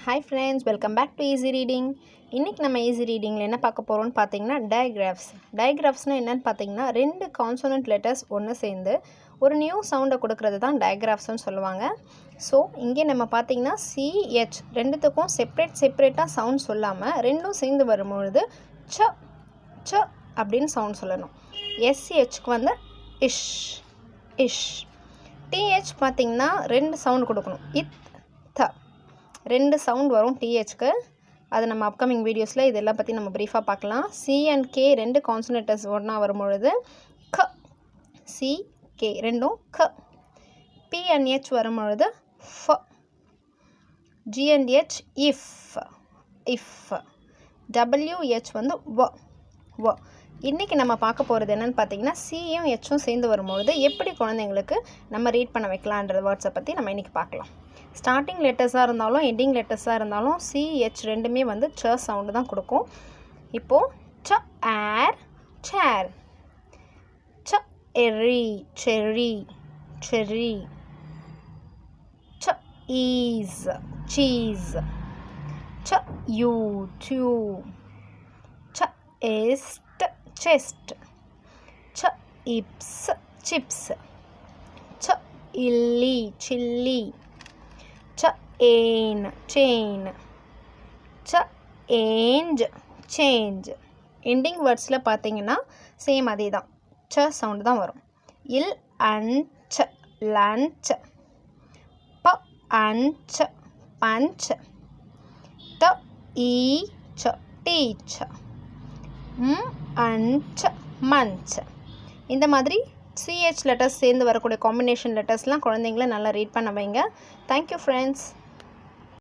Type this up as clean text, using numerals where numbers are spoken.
Hi friends, welcome back to Easy Reading. இன்னைக்கு நம்ம easy ரீடிங்கில் என்ன பார்க்க போகிறோம்னு பார்த்தீங்கன்னா டயக்ராஃப்ஸ்னால் என்னென்னு பார்த்தீங்கன்னா ரெண்டு கான்சோனன்ட் லெட்டர்ஸ் ஒன்று சேர்ந்து ஒரு நியூ சவுண்டை கொடுக்கறது தான் டயக்ராஃப்ஸ்னு சொல்லுவாங்க. ஸோ இங்கே நம்ம பார்த்தீங்கன்னா CH ரெண்டுத்துக்கும் செப்பரேட்டாக சவுண்ட் சொல்லாமல் ரெண்டும் சேர்ந்து வரும்பொழுது ச ச அப்படின்னு சவுண்ட் சொல்லணும். SHக்கு வந்து இஷ் இஷ். TH பார்த்திங்கன்னா ரெண்டு சவுண்ட் கொடுக்கணும். இத் த ரெண்டு சவுண்ட் வரும் THக்கு. அது நம்ம அப்கமிங் வீடியோஸில் இதெல்லாம் பற்றி நம்ம ப்ரீஃபாக பார்க்கலாம். C and K ரெண்டு கான்சனேட்டர்ஸ் ஒன்றா வரும்பொழுது க C K ரெண்டும் க. P and H வரும்பொழுது ஃப. G and H if if. WH வந்து வ வ. இன்றைக்கி நம்ம பார்க்க போகிறது என்னென்னு பார்த்தீங்கன்னா சியும் ஹெச்சும் சேர்ந்து வரும்பொழுது எப்படி குழந்தைங்களுக்கு நம்ம ரீட் பண்ண வைக்கலான்ற வேர்ட்ஸை பற்றி நம்ம இன்றைக்கி பார்க்கலாம். ஸ்டார்டிங் லெட்டர்ஸாக இருந்தாலும் எண்டிங் லெட்டர்ஸாக இருந்தாலும் CH ரெண்டுமே வந்து ச சவுண்டு தான் கொடுக்கும். இப்போது ச ஏர் சேர், ச எரி செரி செரி, ச ஈஸ் சீஸ், ச யூ டியூ, ச எஸ்ட் chest, ch ips chips, ch illy chilly, ch ain chain, ch ange change. Ending வேர்ட்ஸில் பார்த்தீங்கன்னா சேம் அதே தான், ச சவுண்டு தான் வரும். இல் அன்ச் லன்ச், ப அன்ச் பஞ்ச், ட ஈச் டீச், அன்ச் மன்ச். இந்த மாதிரி CH லெட்டர்ஸ் சேர்ந்து வரக்கூடிய காம்பினேஷன் லெட்டர்ஸ்லாம் குழந்தைங்கள நல்லா ரீட் பண்ண வைங்க. Thank you friends.